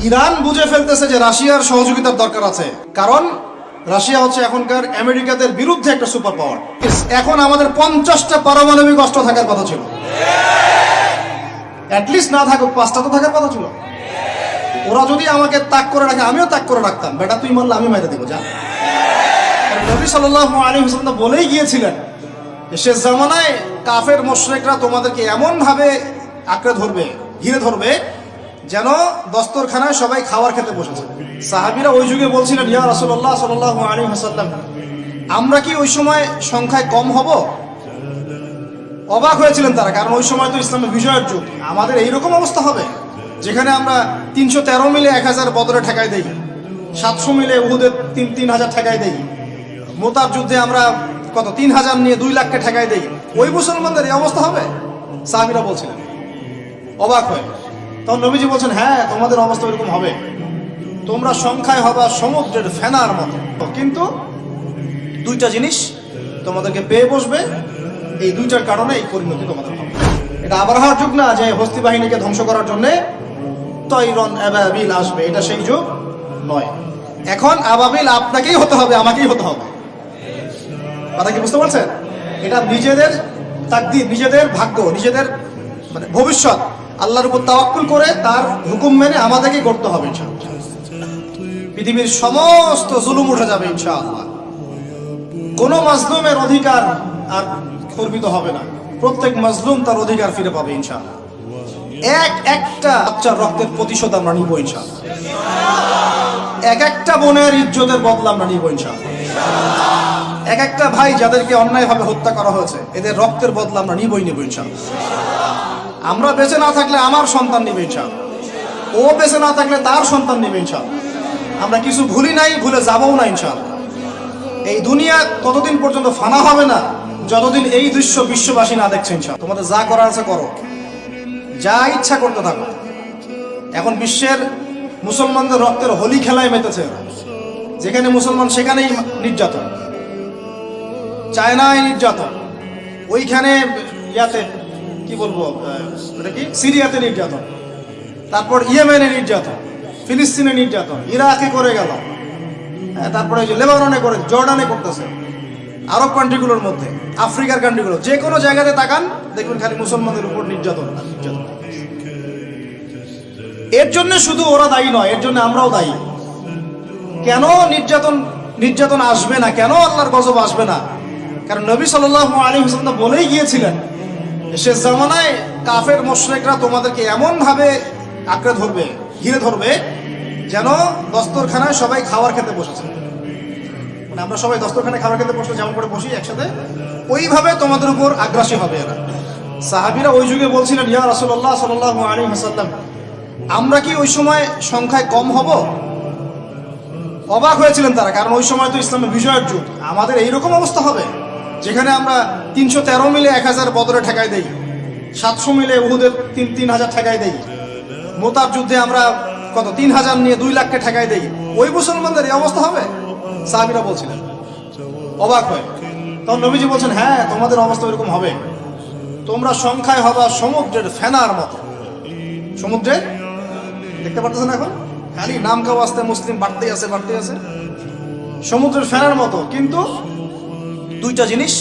Iran বুঝে ফেলতেছে যে রাশিয়ার সহযোগিতার দরকার আছে, কারণ রাশিয়া হচ্ছে এখনকার আমেরিকাদের বিরুদ্ধে একটা সুপার পাওয়ার। এখন আমাদের 50টা পারমাণবিক অস্ত্র থাকার কথা ছিল, অ্যাটলিস্ট না থাকুক 5টা তো থাকার কথা ছিল। ওরা যদি আমাকে তাক করে রাখে আমিও তাক করে রাখতাম, বেটা তুই মারলে আমি মেরে দিব যা। নবী সাল্লাল্লাহু আলাইহি ওয়াসাল্লাম বলেই গিয়েছিলেন যে শেষ জামানায় কাফের মুশরিকরা তোমাদেরকে এমন ভাবে আঁকড়ে ধরবে, ঘিরে ধরবে, যেন দস্তরখানায় সবাই খাবার খেতে বসেছে। সাহাবীরা ওই যুগে বলছিলেন, ইয়া রাসূলুল্লাহ সাল্লাল্লাহু আলাইহি ওয়াসাল্লাম, আমরা কি ওই সময় সংখ্যায় কম হব? অবাক হয়েছিলেন তারা, কারণ ওই সময় তো ইসলামের বিজয়ের যুগ। আমাদের এইরকম অবস্থা হবে যেখানে আমরা 313 মিলে 1000 বদরে ঠেকাই দেই, 700 মিলে উহুদে 3000 ঠেকাই দেই, মোতার যুদ্ধে আমরা কত 3000 নিয়ে 2 লাখকে ঠেকাই দেই। ওই মুসলমানদের এই অবস্থা হবে? সাহাবীরা বলছিলেন অবাক হয়ে। তখন নবীজি বলছেন, হ্যাঁ তোমাদের অবস্থা এরকম হবে, তোমরা সংখ্যায় হবা সমুদ্রের ফেনার মতো, কিন্তু 2টা জিনিস তোমাদেরকে পেয়ে বসবে, এই 2টার কারণে এই পরিণতি তোমাদের হবে। এটা আবরাহার যুগ না যে হস্তি বাহিনীকে ধ্বংস করার জন্য তৈরন আবাবিল আসবে, এটা সেই যুগ নয়। এখন আবাবিল আপনাকেই হতে হবে, আমাকেই হতে হবে। কথা কি বুঝতে পারছেন? এটা নিজেদের তাকদীর, নিজেদের ভাগ্য, নিজেদের মানে ভবিষ্যৎ আল্লাহর উপর তাওয়াক্কুল করে তার হুকুম মেনে আমাদেরকে করতে হবে ইনশাআল্লাহ। পৃথিবীর সমস্ত জুলুম উঠে যাবে ইনশাআল্লাহ। কোনো মাজলুমের অধিকার আর খর্বিত হবে না, প্রত্যেক মাজলুম তার অধিকার ফিরে পাবে ইনশাআল্লাহ। একটা বাচ্চার রক্তের প্রতিশোধ আমরা নিব ইনশাআল্লাহ। একটা বোনের ইজ্জতের বদলা আমরা নিব ইনশাআল্লাহ। একটা ভাই যাদেরকে অন্যায়ভাবে হত্যা করা হয়েছে, এদের রক্তের বদলা আমরা নিবই নেব ইনশাআল্লাহ। আমরা বেঁচে না থাকলে আমার সন্তান নিবে ইনশাআল্লাহ, ও বেঁচে না থাকলে তার সন্তান নিবে ইনশাআল্লাহ। আমরা কিছু ভুলি নাই, ভুলে যাবও না ইনশাআল্লাহ। এই দুনিয়া ততদিন পর্যন্ত ফানা হবে না যতদিন এই দৃশ্য বিশ্ববাসী না দেখছে ইনশাআল্লাহ। তোমাদের যা করার আছে করো, যা ইচ্ছা করতে থাকো। এখন বিশ্বের মুসলমানদের রক্তের হোলি খেলায় মেতেছে, যেখানে মুসলমান সেখানেই নির্যাতন, চায়নায় নির্যাতন, ওইখানে ইয়াতে কি বলবো এটা কি সিরিয়াতে নির্যাতন, তারপর ইয়েমেনে নির্যাতন, ফিলিস্তিনে নির্যাতন, ইরাকে করে গেল, তারপরে লেবাননে করে, জর্ডানে করতেছে, আরব কান্ট্রিগুলোর মধ্যে, আফ্রিকার কান্ট্রিগুলো, যে কোনো জায়গাতে তাকান দেখবেন খালি মুসলমানদের উপর নির্যাতন। এর জন্য শুধু ওরা দায়ী নয়, এর জন্য আমরাও দায়ী। কেন নির্যাতন আসবে না, কেন আল্লাহর গজব আসবে না? কারণ নবী সাল্লাল্লাহু আলাইহি ওয়াসাল্লাম বলেই গিয়েছিলেন শেষ জামানায় কাফের মুশরিকরা তোমাদেরকে এমন ভাবে আঁকড়ে ধরবে, ঘিরে ধরবে, যেন দস্তরখানায় সবাই খাবার খেতে বসেছে। মানে আমরা সবাই দস্তরখানায় খাবার খেতে বসলে যেমন করে বসি একসাথে, ওইভাবে তোমাদের উপর আগ্রাসী হবে এরা। সাহাবীরা ওই যুগে বলছিলেন, ইয়া রাসূলুল্লাহ সাল্লাল্লাহু আলাইহি ওয়াসাল্লাম, আমরা কি ওই সময় সংখ্যায় কম হব? অবাক হয়েছিলেন তারা, কারণ ওই সময় তো ইসলামের বিজয়ের যুগ। আমাদের এইরকম অবস্থা হবে যেখানে আমরা 313 মিলে 1000 বদরে ঠেকাই দেই, 700 মিলে উহুদে 3000 ঠেকাই দেই, মোতার যুদ্ধে আমরা কত 3000 নিয়ে 2 লাখকে ঠেকাই দেই। ওই মুসলমানদের এই অবস্থা হবে? সাহাবীরা বলছিলেন অবাক হয়ে। তখন নবীজি বলছেন, হ্যাঁ তোমাদের অবস্থা এরকম হবে, তোমরা সংখ্যায় হবা সমুদ্রের ফেনার মতো। সমুদ্রে দেখতে পারতেছেন এখন খালি নাম কাও আসতে মুসলিম বাড়তেই আছে, বাড়তেই আছে, সমুদ্রের ফেনার মতো, কিন্তু 2টা জিনিস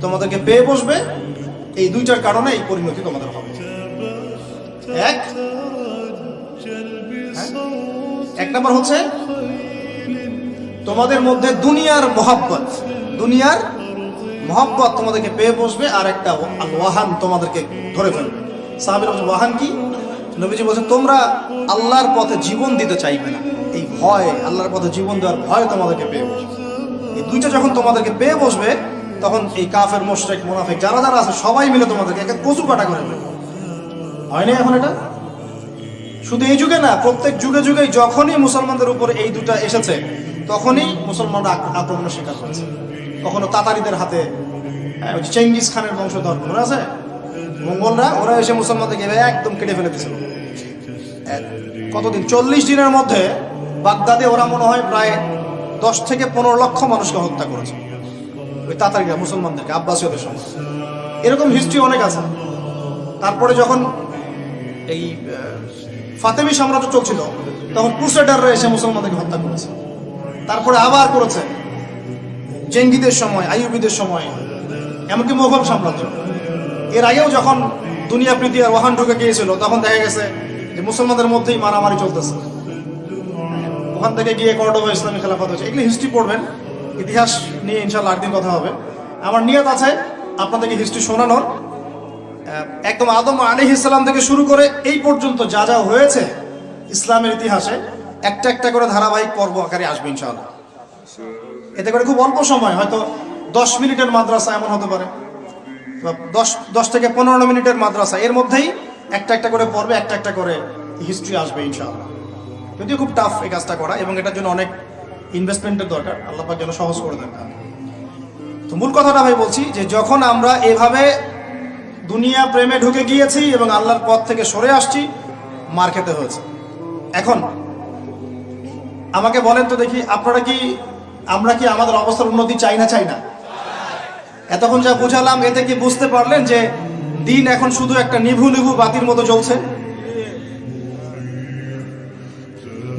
তোমাদেরকে পেয়ে বসবে, এই 2টার কারণে এই পরিণতি তোমাদের হবে। এক নম্বর হচ্ছে তোমাদের মধ্যে দুনিয়ার মহব্বত তোমাদেরকে পেয়ে বসবে, আর একটা ওয়াহান তোমাদেরকে ধরে ফেলবে। সাহাবীরা বলছেন ওয়াহান কি? নবীজি বলছেন তোমরা আল্লাহর পথে জীবন দিতে চাইবে না, এই ভয়, আল্লাহর পথে জীবন দেওয়ার ভয় তোমাদেরকে পেয়ে বসবে। এই 2টা যখন তোমাদেরকে পেয়ে বসবে, তখন এই কাফের মুশরিক মুনাফিক যারা যারা আছে সবাই মিলে তোমাদেরকে একটা কচু কাটা করে দেবে। হয় না এখন এটা? শুধু এই যুগে না, প্রত্যেক যুগে যুগেই যখনই মুসলমানদের উপরে এই 2টা এসেছে, তখনই মুসলমানরা আক্রমণের শিকার হয়েছে। কখনো তাতারিদের হাতে, চেঙ্গিস খানের বংশধর মনে আছে, মঙ্গলরা, ওরা এসে মুসলমানদেরকে একদম কেটে ফেলে দিয়েছিল। কতদিন? 40 দিনের মধ্যে বাগদাদে ওরা মনে হয় প্রায় 10 থেকে 15 লক্ষ মানুষকে হত্যা করেছে, ওই তাতারিরা মুসলমানদেরকে, আব্বাসীয়দের সময়। এরকম হিস্ট্রি অনেক আছে। তারপরে যখন এই ফাতেমি সাম্রাজ্য চলছিল, তখন ক্রুসেডাররা এসে মুসলমানদেরকে হত্যা করেছে। তারপরে আবার করেছে জেঙ্গিদের সময়, আইয়ুবীদের সময়, এমনকি মোগল সাম্রাজ্য। এর আগেও যখন দুনিয়া প্রীতি আর ওহান ঢুকে গিয়েছিল, তখন দেখা গেছে যে মুসলমানদের মধ্যেই মারামারি চলতেছে। ওখান থেকে গিয়ে কর্ডোবা ইসলামী খেলাফত হয়েছে। এগুলি হিস্ট্রি পড়বেন, ইতিহাস নিয়ে ইনশাল্লাহ একদিন কথা হবে। আমার নিয়ত আছে আপনাদেরকে হিস্ট্রি শোনানোর, একদম আদম আলাইহিস সালাম থেকে শুরু করে এই পর্যন্ত যা যা হয়েছে ইসলামের ইতিহাসে একটা একটা করে ধারাবাহিক পর্ব আকারে আসবে ইনশাআল্লাহ। এতে করে খুব অল্প সময়, হয়তো 10 মিনিটের মাদ্রাসা এমন হতে পারে, 10 থেকে 15 মিনিটের মাদ্রাসা, এর মধ্যেই একটা একটা করে পর্বে একটা একটা করে হিস্ট্রি আসবে ইনশাআল্লাহ। যদিও খুব টাফ এই কাজটা করা, এবং এটার জন্য অনেক ইনভেস্টমেন্টের দরকার, আল্লাহ পাক যেন সহজ করে দেন। তো মূল কথাটা ভাই বলছি যে যখন আমরা এভাবে দুনিয়া প্রেমে ঢুকে গিয়েছি এবং আল্লাহর পথ থেকে সরে আসছি, মার খেতে হয়েছে। এখন আমাকে বলেন তো দেখি, আমরা কি আমাদের অবস্থার উন্নতি চাই না? এতক্ষণ যা বুঝালাম, এতে কি বুঝতে পারলেন যে দিন এখন শুধু একটা নিভু নিভু বাতির মতো জ্বলছে?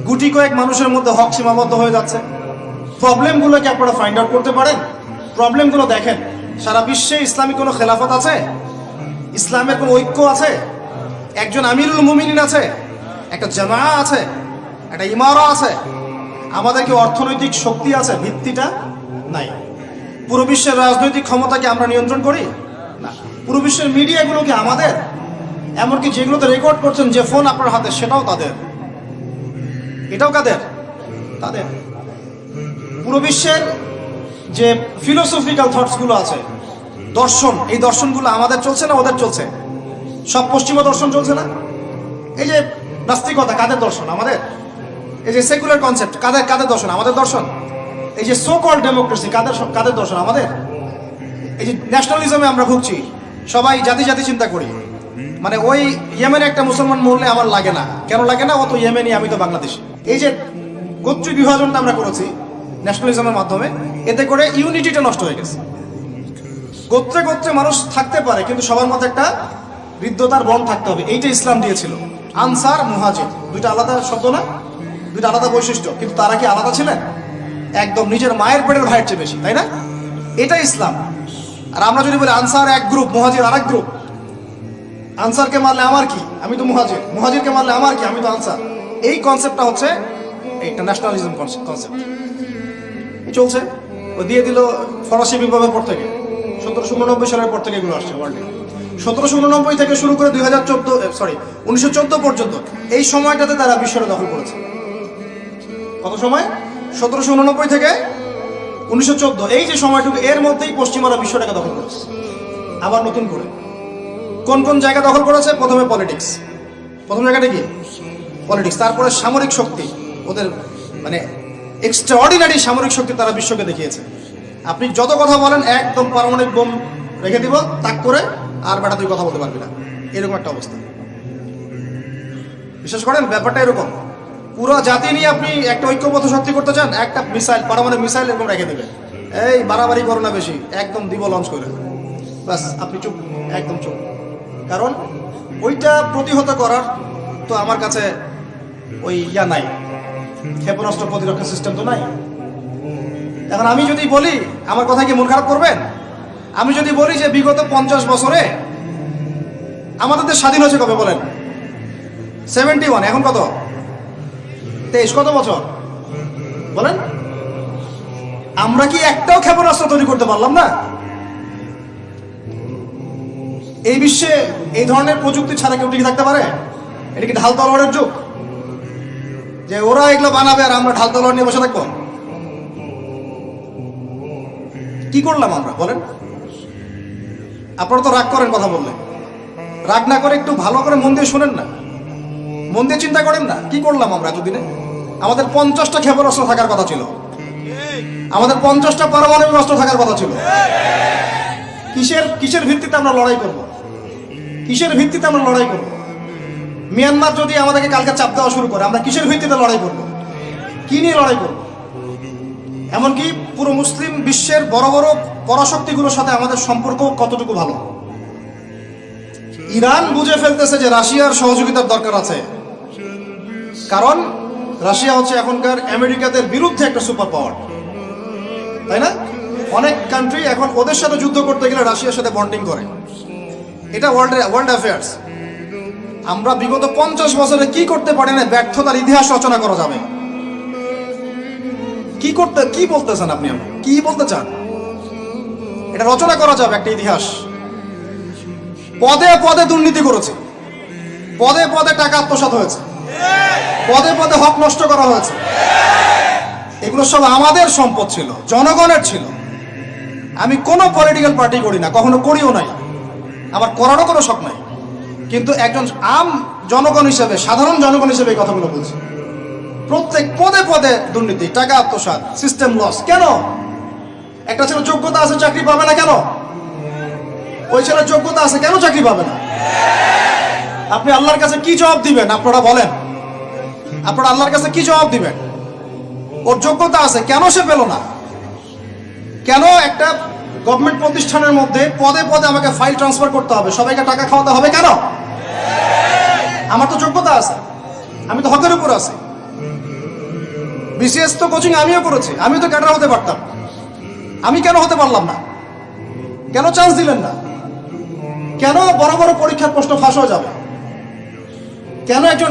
গুটি কয়েক মানুষের মধ্যে হক সীমাবদ্ধ হয়ে যাচ্ছে। প্রবলেমগুলোকে আপনারা ফাইন্ড আউট করতে পারেন? প্রবলেমগুলো দেখেন। সারা বিশ্বে ইসলামী কোনো খেলাফত আছে? ইসলামের কোনো ঐক্য আছে? একজন আমিরুল মুমিনিন আছে? একটা জামা আছে? একটা ইমারা আছে? আমাদের কি অর্থনৈতিক শক্তি আছে? ভিত্তিটা নাই। পুরো বিশ্বের রাজনৈতিক ক্ষমতাকে আমরা নিয়ন্ত্রণ করি না। পুরো বিশ্বের মিডিয়াগুলোকে আমাদের, এমনকি যেগুলোতে রেকর্ড করছেন যে ফোন আপনার হাতে, সেটাও তাদের। এটাও কাদের? তাদের। পুরো বিশ্বের যে ফিলোসফিক্যাল থটসগুলো আছে, দর্শন, এই দর্শনগুলো আমাদের চলছে না ওদের চলছে? সব পশ্চিমা দর্শন চলছে না? এই যে নাস্তিকতা, কাদের দর্শন? আমাদের। এই যে সেকুলার কনসেপ্ট, কাদের দর্শন? আমাদের দর্শন। এই যে সো কল্ড ডেমোক্রেসি, কাদের দর্শন? আমাদের। এই যে ন্যাশনালিজমে আমরা ভুগছি, সবাই জাতি চিন্তা করি, মানে ওই ইয়েমেনে একটা মুসলমান মরলে আমার লাগে না। কেন লাগে না? ও তো ইয়েমেনি, আমি তো বাংলাদেশি। এই যে গোত্র বিভাজনটা আমরা করেছি ন্যাশনালিজমের মাধ্যমে, এতে করে ইউনিটিটা নষ্ট হয়ে গেছে। গোত্রে গোত্রে মানুষ থাকতে পারে, কিন্তু সবার মধ্যে একটা হৃদ্যতার বন্ড থাকতে হবে। এইটা ইসলাম দিয়েছিল। আনসার, মুহাজির, দুইটা আলাদা শব্দ না, দুইটা আলাদা বৈশিষ্ট্য, কিন্তু তারা কি আলাদা ছিলেন? একদম নিজের মায়ের পেটের ভাইয়ের চেয়ে বেশি, তাই না? এটা ইসলাম। আর আমরা যদি বলি আনসার এক গ্রুপ, মুহাজির আরেক গ্রুপ, আনসারকে মারলে আমার কি, আমি তো মুহাজির, মুহাজিরকে মারলে আমার কি, আমি তো আনসার, এই কনসেপ্টটা হচ্ছে একটা ন্যাশনালিজম কনসেপ্ট চলছে। ও দিয়ে দিল ফরাসি বিপ্লবের পর থেকে, 1789 সালের পর থেকে এগুলো আসছে ওয়ার্ল্ডে। 1789 থেকে শুরু করে 1914 পর্যন্ত এই সময়টাতে তারা বিশ্বটা দখল করেছে। কত সময়? 1789 থেকে 1914, এই যে সময়টুকু, এর মধ্যেই পশ্চিমারা বিশ্বটাকে দখল করেছে। আবার নতুন করে কোন কোন জায়গা দখল করেছে? প্রথমে পলিটিক্স, প্রথম জায়গাটা কি? পলিটিক্স। তারপরে সামরিক শক্তি, ওদের মানে এক্সট্রাঅর্ডিনারি সামরিক শক্তি তারা বিশ্বকে দেখিয়েছে। আপনি যত কথা বলেন, একদম পারমাণবিক বোম রেখে দিব তাক করে, আর বেটা তুই কথা বলতে পারবি না, এরকম একটা অবস্থা। বিশ্বাস করেন ব্যাপারটা এরকম। পুরো জাতি নিয়ে আপনি একটা ঐক্যবদ্ধ শক্তি করতে চান, একটা মিসাইল, পারমাণবিক মিসাইল এরকম রেখে দেবেন, এই বাড়াবাড়ি করো না বেশি, একদম দিব লঞ্চ করে, বাস আপনি চুপ, একদম চুপ। কারণ ওইটা প্রতিহত করার তো আমার কাছে ওই নাই, ক্ষেপণাস্ত্র প্রতিরক্ষা সিস্টেম তো নাই। এখন আমি যদি বলি, আমার কথা কি মন খারাপ করবেন? আমি যদি বলি যে বিগত 50 বছরে আমাদের দেশ স্বাধীন হয়েছে কবে বলেন? 71, এখন কত? 23, কত বছর বলেন? আমরা কি একটাও ক্ষেপণাস্ত্র তৈরি করতে পারলাম না? এই বিশ্বে এই ধরনের প্রযুক্তি ছাড়া কেউ টিকে থাকতে পারে? এটা কি ঢাল তলোয়ারের যুগ যে ওরা এগুলো বানাবে আর আমরা ঢাল তলোয়ার নিয়ে বসে থাকবো? কি করলাম আমরা বলেন? আপনারা তো রাগ করেন কথা বললে, রাগ না করে একটু ভালো করে মন দিয়ে শোনেন না, মন দিয়ে চিন্তা করেন না। কি করলাম আমরা এতদিনে? আমাদের 50টা ক্ষেপণাস্ত্র থাকার কথা ছিল, আমাদের 50টা পারমাণবিক অস্ত্র থাকার কথা ছিল। কিসের ভিত্তিতে আমরা লড়াই করব? কিসের ভিত্তিতে আমরা লড়াই করব? মিয়ানমার যদি আমাদেরকে কালকে চাপ দেওয়া শুরু করে, আমরা কিসের ভিত্তিতে লড়াই করব? কি নিয়ে লড়াই করব? এমনকি পুরো মুসলিম বিশ্বের বড় বড় পরাশক্তিগুলোর সাথে আমাদের সম্পর্ক কতটুকু ভালো। ইরান বুঝে ফেলতেছে যে রাশিয়ার সহযোগিতার দরকার আছে, কারণ রাশিয়া হচ্ছে এখনকার আমেরিকাদের বিরুদ্ধে একটা সুপার পাওয়ার, তাই না? অনেক কান্ট্রি এখন ওদের সাথে যুদ্ধ করতে গেলে রাশিয়ার সাথে বন্ডিং করে। এটা ওয়ার্ল্ড অ্যাফেয়ার্স। আমরা বিগত 50 বছরে কি করতে পারি না, ব্যর্থতার ইতিহাস রচনা করা যাবে। কি বলতেছেন আপনি? আমরা কি বলতে চান? এটা রচনা করা যাবে একটা ইতিহাস। পদে পদে দুর্নীতি করেছে, পদে পদে টাকা আত্মসাৎ হয়েছে, পদে পদে হক নষ্ট করা হয়েছে। এগুলো সব আমাদের সম্পদ ছিল, জনগণের ছিল। আমি কোনো পলিটিক্যাল পার্টি করি না, কখনো করিও নাই, আমার করারও কোনো শখ নাই। কিন্তু একজন জনগণ হিসেবে, সাধারণ জনগণ হিসেবে এই কথাগুলো বলছি। প্রত্যেক পদে পদে দুর্নীতি, টাকা আত্মসাৎ, সিস্টেম লস। কেন? একটা ছেলে যোগ্যতা আছে, চাকরি পাবে না কেন? ওই ছেলের যোগ্যতা আছে, কেন চাকরি পাবে না? আপনি আল্লাহর কাছে কি জবাব দিবেন? আপনারা বলেন, আপনারা আল্লাহর কাছে কি জবাব দিবেন? ওর যোগ্যতা আছে, কেন সে পেল না? কেন একটা গভর্নমেন্ট প্রতিষ্ঠানের মধ্যে পদে পদে আমাকে ফাইল ট্রান্সফার করতে হবে, সবাইকে টাকা খাওয়াতে হবে কেন? আমার তো যোগ্যতা আছে, আমি তো হকের উপর আছি। বিসিএস তো কোচিং আমিও করেছি, আমিও তো ক্যাডার হতে পারতাম, আমি কেন হতে পারলাম না? কেন চান্স দিলেন না? কেন বড় বড় পরীক্ষার প্রশ্ন ফাঁস হয়ে যাবে? কেন একজন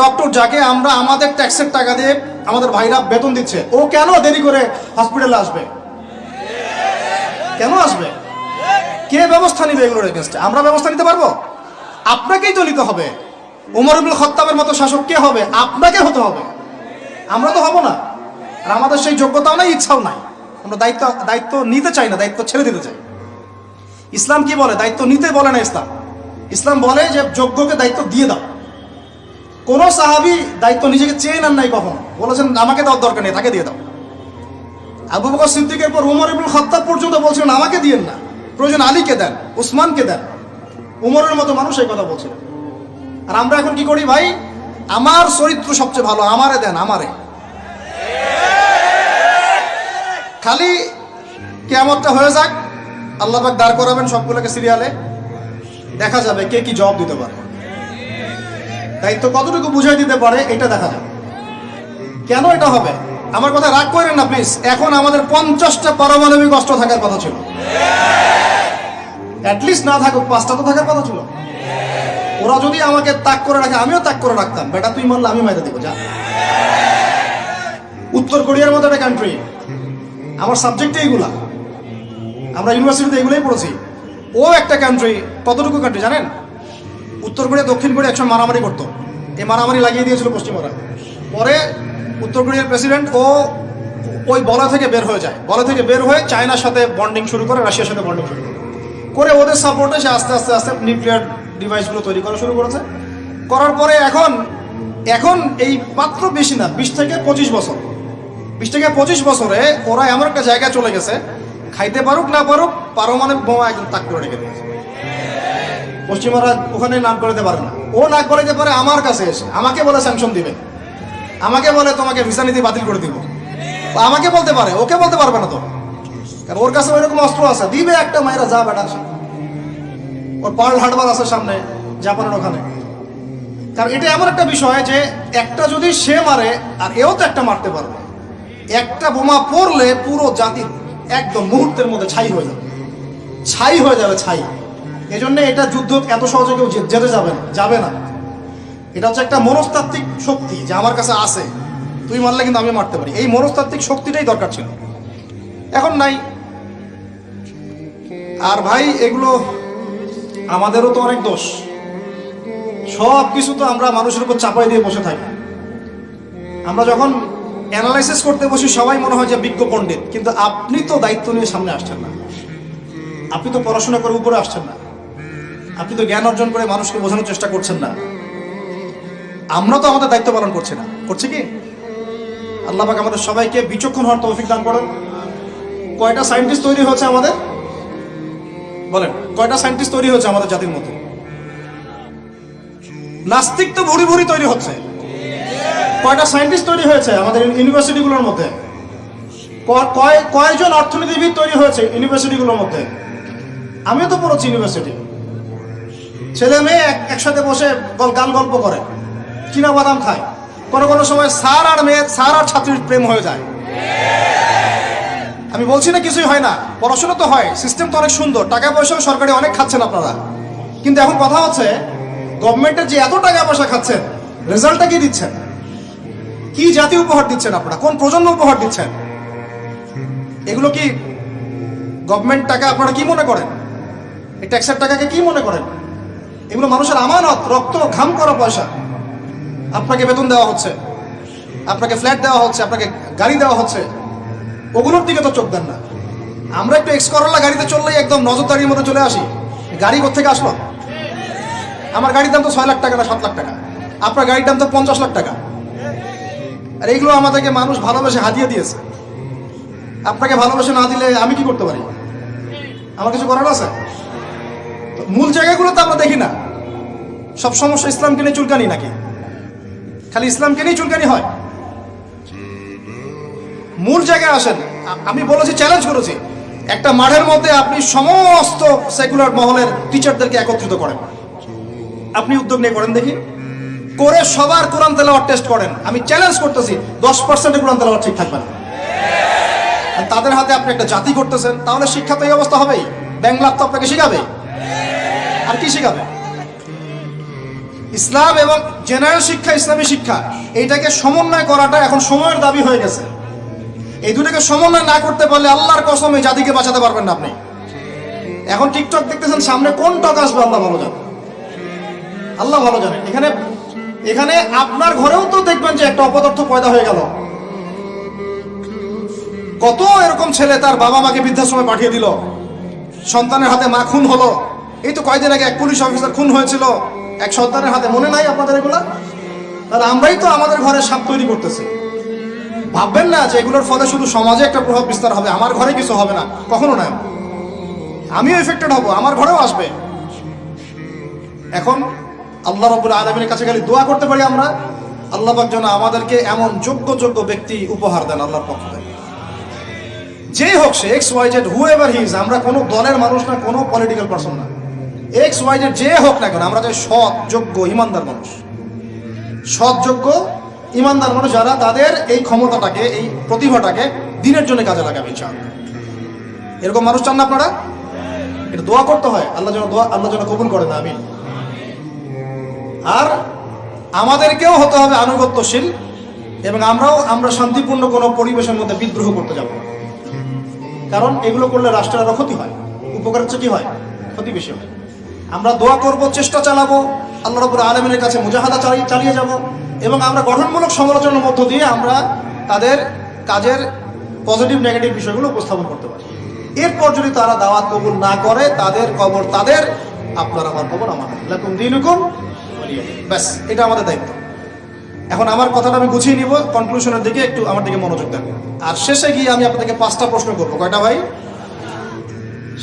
ডক্টর যাকে আমরা আমাদের ট্যাক্সের টাকা দিয়ে আমাদের ভাইরা বেতন দিচ্ছে, ও কেন দেরি করে হসপিটালে আসবে? কেন আসবে? কে ব্যবস্থা নিবে এগুলোর এগেইনস্টে? আমরা ব্যবস্থা নিতে পারবো? আপনাকেই তো নিতে হবে। ওমর ইবনুল খাত্তাবের মতো শাসক কে হবে? আপনাকে হতে হবে, আমরা তো হব না। আর আমাদের সেই যোগ্যতাও নাই, ইচ্ছাও নাই। আমরা দায়িত্ব নিতে চাই না, দায়িত্ব ছেড়ে দিতে চাই। ইসলাম কি বলে? দায়িত্ব নিতে বলে না ইসলাম বলে যে যোগ্যকে দায়িত্ব দিয়ে দাও। কোন সাহাবী দায়িত্ব নিজেকে চেয়ে নেন নাই কখনো, বলেছেন আমাকে দেওয়ার দরকার নেই, তাকে দিয়ে দাও। আবু বকর সিদ্দিকের পর ওমর ইবনুল খাত্তাব পর্যন্ত বলছিলেন আমাকে দিয়েন না, প্রয়োজন আলীকে দেন, উসমানকে দেন। উমরের মতো মানুষ এই কথা বলছিলেন। আর আমরা এখন কি করি ভাই? আমার চরিত্র সবচেয়ে ভালো, আমারে দেন, আমারে। খালি কিয়ামতটা হয়ে যাক, আল্লাহ পাক দাঁড় করাবেন সবগুলোকে সিরিয়ালে, দেখা যাবে কে কি জবাব দিতে পারে, দায়িত্ব কতটুকু বুঝাই দিতে পারে, এটা দেখা যাবে। কেন এটা হবে? আমার কথা রাগ করেন না প্লিজ। এখন আমাদের 50টা পারমাণবিক অস্ত্র থাকার কথা ছিল, অ্যাটলিস্ট না থাকুক 5টা তো থাকার কথা ছিল। ওরা যদি আমাকে তাক করে রাখে, আমিও তাক করে রাখতাম। বেটা তুই মারলে আমি মাইরে দিব, যা। উত্তর কোরিয়ার মতো একটা কান্ট্রি, আমার সাবজেক্টে এইগুলা, আমরা ইউনিভার্সিটিতে এগুলোই পড়েছি। ও একটা কান্ট্রি, কতটুকু কান্ট্রি জানেন? উত্তর কোরিয়া দক্ষিণ কোরিয়া একসময় মারামারি করতো, এই মারামারি লাগিয়ে দিয়েছিল পশ্চিমরা। পরে উত্তর কোরিয়ার প্রেসিডেন্ট ওই বলয় থেকে বের হয়ে যায়, বলয় থেকে বের হয়ে চায়নার সাথে বন্ডিং শুরু করে, রাশিয়ার সাথে বন্ডিং শুরু করে ওদের সাপোর্টে সে আস্তে আস্তে আস্তে নিউক্লিয়ার ডিভাইসগুলো তৈরি করা শুরু করেছে। করার পরে এখন এই মাত্র বেশি না, 20 থেকে 25 বছরে ওরা এমন একটা জায়গায় চলে গেছে, খাইতে পারুক না পারুক পারমাণবিক বোমা একদম তাক করে রেখে দিয়েছে। পশ্চিমারা ওখানে নাক গলাতে পারে না, ও নাক গলাতে পারে আমার কাছে এসে, আমাকে বলে স্যাংশন দিবে, আমাকে বলে তোমাকে ভিসা নীতি বাতিল করে দিব, আমাকে বলতে পারে, ওকে বলতে পারবে না তো, কারণ ওর কাছে ওইরকম অস্ত্র আছে, দিবে একটা মায়েরা, যা বেটা। ওর পার্ল হারবার আছে সামনে জাপানের ওখানে। কারণ এটা এমন একটা বিষয় যে একটা যদি সে মারে, আর এও তো একটা মারতে পারবে। একটা বোমা পড়লে পুরো জাতি একদম মুহূর্তের মধ্যে ছাই হয়ে যাবে। এই জন্য এটা যুদ্ধ এত সহজে কেউ যেতে যাবে না। এটা হচ্ছে একটা মনস্তাত্ত্বিক শক্তি যে আমার কাছে আছে, তুই মারলে কিন্তু আমি মারতে পারি। এই মনস্তাত্ত্বিক শক্তিটাই দরকার ছিল, এখন নাই। আর ভাই এগুলো আমাদেরও তো অনেক দোষ, সব কিছু তো আমরা মানুষের উপর চাপাই দিয়ে বসে থাকি। আমরা যখন অ্যানালাইসিস করতে বসি সবাই মনে হয় যে বিজ্ঞ পণ্ডিত, কিন্তু আপনি তো দায়িত্ব নিয়ে সামনে আসছেন না, আপনি তো পড়াশোনা করে উপরে আসছেন না, আপনি তো জ্ঞান অর্জন করে মানুষকে বোঝানোর চেষ্টা করছেন না। আমরা তো আমাদের দায়িত্ব পালন করছি কি? আল্লাহ পাক আমাদের সবাইকে বিচক্ষণ হওয়ার তৌফিক দান করেন। কয়টা সায়েন্টিস্ট তৈরি হয়েছে আমাদের, বলেন কয়টা সায়েন্টিস্ট তৈরি হয়েছে আমাদের জাতির মধ্যে? নাস্তিক তো ভুরি ভুরি তৈরি হচ্ছে। কয়টা সায়েন্টিস্ট তৈরি হয়েছে আমাদের ইউনিভার্সিটিগুলোর মধ্যে? কয়জন অর্থনীতিবিদ তৈরি হয়েছে ইউনিভার্সিটিগুলোর মধ্যে? আমিও তো পড়েছি ইউনিভার্সিটি। ছেলে মেয়ে একসাথে বসে গান গল্প করে, চীনা বাদাম খায়, কোনো কোনো সময় স্যার আর ছাত্রীর প্রেম হয়ে যায়। আমি বলছি না কিছুই হয় না, পড়াশোনা তো হয়, সিস্টেম তো অনেক সুন্দর, টাকা পয়সাও সরকারি অনেক খাচ্ছেন আপনারা। কিন্তু এখন কথা হচ্ছে গভর্নমেন্টের যে এত টাকা পয়সা খাচ্ছেন, রেজাল্টটা কি দিচ্ছেন? কি জাতি উপহার দিচ্ছেন আপনারা? কোন প্রজন্ম উপহার দিচ্ছেন? এগুলো কি গভর্নমেন্ট টাকা আপনারা কি মনে করেন? এই ট্যাক্সের টাকাকে কি মনে করেন? এগুলো মানুষের আমানত, রক্ত ঘাম করা পয়সা। আপনাকে বেতন দেওয়া হচ্ছে, আপনাকে ফ্ল্যাট দেওয়া হচ্ছে, আপনাকে গাড়ি দেওয়া হচ্ছে, ওগুলোর দিকে তো চোখ দেন না। আমরা একটু এক্স করোলা গাড়িতে চললেই একদম নজরদারির মতো চলে আসি। গাড়ি কোত্থেকে আসলো? আমার গাড়ির দাম তো 6 লাখ টাকা না 7 লাখ টাকা, আপনার গাড়ির দাম তো 50 লাখ টাকা। আর এইগুলো আমাদেরকে মানুষ ভালোবেসে হাতিয়ে দিয়েছে। আপনাকে ভালোবেসে না দিলে আমি কি করতে পারি? আমার কিছু করার আছে? মূল জায়গাগুলো তো আমরা দেখি না। সব সমস্যা ইসলামকে নিয়ে চুলকানি নাকি? খালি ইসলামকে নিয়ে চুলকানি হয়? মূল জায়গায় আসেন। আমি বলেছি, চ্যালেঞ্জ করেছি, একটা মাঠের মধ্যে আপনি সমস্ত সেকুলার মহলের টিচারদেরকে একত্রিত করেন। আপনি উদ্যোগ নিয়ে করেন দেখি, করে সবার কোরআন তেলাওয়াত টেস্ট করেন। আমি চ্যালেঞ্জ করতেছি 10% কোরআন তেলাওয়াত ঠিক থাকবে না। তাদের হাতে আপনি একটা জাতি করতেছেন, তাহলে শিক্ষা তো এই অবস্থা হবেই। ব্যাংলা তো আপনাকে শিখাবে, আর কি শিখাবে? ইসলাম এবং জেনারেল শিক্ষা, ইসলামী শিক্ষা, এইটাকে সমন্বয় করাটা এখন সময়ের দাবি হয়ে গেছে। এই দুটাকে সমন্বয় না করতে পারলে আল্লাহর কসম এই জাতিকে বাঁচাতে পারবেন না আপনি। এখন টিকটক দেখতেছেন, সামনে কোন টক আসবে আল্লাহ ভালো জানে, আল্লাহ ভালো জানে। এখানে আপনার ঘরেও তো দেখবেন যে একটা অপদার্থ পয়দা হয়ে গেল। কত এরকম ছেলে তার বাবা মাকে বৃদ্ধাশ্রমে পাঠিয়ে দিল, সন্তানের হাতে মা খুন হলো। এই তো কয়েকদিন আগে এক পুলিশ অফিসার খুন হয়েছিল এক সন্তানের হাতে, মনে নাই আপনাদের এগুলা? তাহলে আমরাই তো আমাদের ঘরে সাপ তৈরি করতেছি। ভাববেন না যে এগুলোর ফলে শুধু সমাজে একটা প্রভাব বিস্তার হবে, আমার ঘরে কিছু হবে না, কখনো নয়। আমিও এফেক্টেড হব, আমার ঘরেও আসবে। এখন আল্লাহ রাব্বুল আলামিনের কাছে খালি দোয়া করতে পারি আমরা, আল্লাহ পাক যেন আমাদেরকে এমন যোগ্য ব্যক্তি উপহার দেন আল্লাহর পক্ষ থেকে। যেই হোক সে XYZ, হুএভার হি ইজ, আমরা কোনো দলের মানুষ না, কোনো পলিটিক্যাল পারসন না। XYZ যে হোক না কেন, আমরা চাই সৎ, যোগ্য, ইমানদার মানুষ। সৎ, যোগ্য, ইমানদার মানুষ যারা তাদের এই ক্ষমতাটাকে, এই প্রতিভাটাকে দিনের জন্য কাজে লাগাবে ইনশাআল্লাহ। এরকম মানুষ চান না আপনারা? এটা দোয়া করতে হয়, আল্লাহ যেন কবুল করেন, আমিন। আর আমাদেরকেও হতে হবে আনুগত্যশীল, এবং আমরা শান্তিপূর্ণ কোনো পরিবেশের মধ্যে বিদ্রোহ করতে যাব না। কারণ এগুলো করলে রাষ্ট্রের আরো ক্ষতি হয়, উপকার হচ্ছে কি হয়, ক্ষতি বেশি হয়। আমরা দোয়া করব, চেষ্টা চালাবো, আল্লাহ রাব্বুল আলামিনের কাছে মুজাহাদা চালিয়ে যাব, এবং আমরা গঠনমূলক সমালোচনার মধ্য দিয়ে আমরা তাদের কাজের পজিটিভ নেগেটিভ বিষয়গুলো উপস্থাপন করতে পারি। এরপর যদি তারা দাওয়াত কবুল না করে, তাদের কবর তাদের, আপনার আমার কবর আমার, লাকুম দীনুকুম ওয়ালিয়া দীন। ব্যাস, এটা আমাদের দায়িত্ব। এখন আমার কথাটা আমি গুছিয়ে নিব, কনক্লুশনের দিকে একটু আমার দিকে মনোযোগ দেন। আর শেষে গিয়ে আমি আপনাদেরকে 5টা প্রশ্ন করবো। কয়টা ভাই?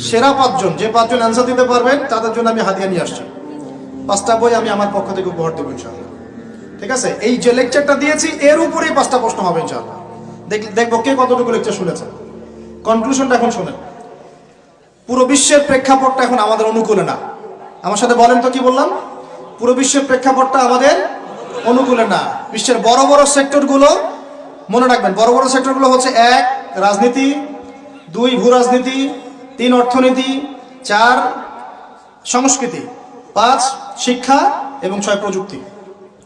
সেরা 5 জন, যে 5 জন অ্যান্সার দিতে পারবেন তাদের জন্য আমি হাদিয়া নিয়ে আসছি। 5টা বই আমি আমার পক্ষ থেকে উপহার দেবো ইনশাআল্লাহ। ঠিক আছে? এই যে লেকচারটা দিয়েছি এর উপরেই 5টা প্রশ্ন হবে ইনশাআল্লাহ। দেখবো কে কতটুকু লেকচার শুনেছে। কনক্লুশনটা এখন শোনেন। পুরো বিশ্বের প্রেক্ষাপটটা এখন আমাদের অনুকূলে না। আমার সাথে বলেন তো, কি বললাম? পুরো বিশ্বের প্রেক্ষাপটটা আমাদের অনুকূলে না। বিশ্বের বড় বড় সেক্টরগুলো মনে রাখবেন, বড় বড় সেক্টরগুলো হচ্ছে 1 রাজনীতি, 2 ভূ রাজনীতি, 3 অর্থনীতি, 4 সংস্কৃতি, 5 শিক্ষা, এবং 6 প্রযুক্তি।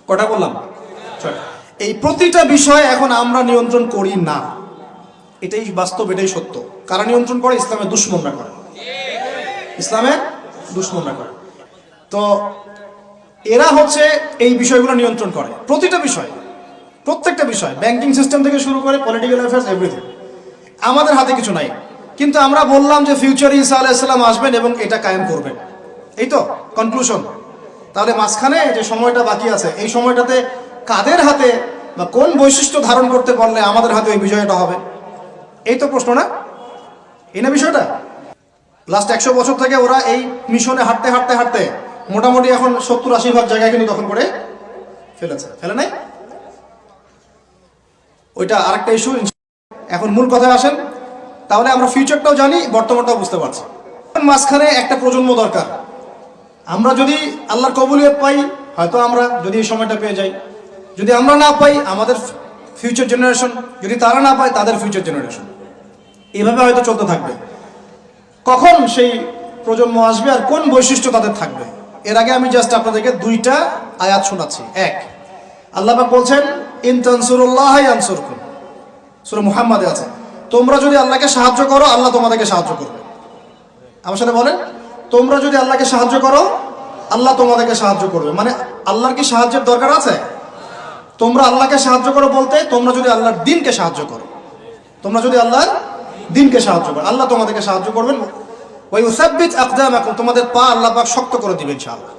কটা বললাম? 6। এই প্রতিটা বিষয় এখন আমরা নিয়ন্ত্রণ করি না। এটাই বাস্তব, এটাই সত্য। কারা নিয়ন্ত্রণ করে? ইসলামের দুশমনরা করে, ইসলামের দুশমনরা করে। তো এরা হচ্ছে এই বিষয়গুলো নিয়ন্ত্রণ করে, প্রতিটা বিষয়, প্রত্যেকটা বিষয়, ব্যাংকিং সিস্টেম থেকে শুরু করে পলিটিক্যাল অ্যাফেয়ার্স, এভরিথিং। আমাদের হাতে কিছু নাই, কিন্তু আমরা বললাম যে ফিউচারে ঈসা আলাইহিস সালাম আসবেন এবং এটা কায়েম করবেন। এই তো কনক্লুশন। তাহলে মাঝখানে যে সময়টা বাকি আছে, এই সময়টাতে কাদের হাতে বা কোন বৈশিষ্ট্য ধারণ করতে পারলে আমাদের হাতে ওই বিষয়টা হবে? এই তো প্রশ্ন, না? এই না বিষয়টা? লাস্ট 100 বছর থেকে ওরা এই মিশনে হাঁটতে হাঁটতে হাঁটতে মোটামুটি এখন 70-80% জায়গায় কিন্তু দখল করে ফেলেছে, ফেলে নাই? ওইটা আরেকটা ইস্যু। এখন মূল কথায় আসেন। তাহলে আমরা ফিউচারটাও জানি, বর্তমানটাও বুঝতে পারছি। মাঝখানে একটা প্রজন্ম দরকার। আমরা যদি আল্লাহর কবুলিয়ত পাই, হয়তো আমরা যদি এই সময়টা পেয়ে যাই, যদি আমরা না পাই আমাদের ফিউচার জেনারেশন, যদি তারা না পায় তাদের ফিউচার জেনারেশন, এভাবে হয়তো চলতে থাকবে। কখন সেই প্রজন্ম আসবে আর কোন বৈশিষ্ট্য তাদের থাকবে, এর আগে আমি জাস্ট আপনাদেরকে দুইটা আয়াত শোনাচ্ছি। এক, আল্লাহ পাক বলছেন ইন তানসুরুল্লাহ ইয়ানসুরকুম, সূরা মুহাম্মাদে আছে, তোমরা যদি আল্লাহকে সাহায্য করো আল্লাহ তোমাদেরকে সাহায্য করবে। আমার সাথে বলেন, তোমরা যদি আল্লাহকে সাহায্য করো আল্লাহ তোমাদেরকে সাহায্য করবে। মানে আল্লাহর কি সাহায্যের দরকার আছে? তোমরা আল্লাহকে সাহায্য করো বলতে তোমরা যদি আল্লাহর দ্বীনকে সাহায্য করো, তোমরা যদি আল্লাহর দ্বীনকে সাহায্য করো আল্লাহ তোমাদেরকে সাহায্য করবেন। ওয়া ইউসাব্বিত আকদামাকুম, তোমাদের পা আল্লাহ পাক শক্ত করে দিবেন ইনশাআল্লাহ।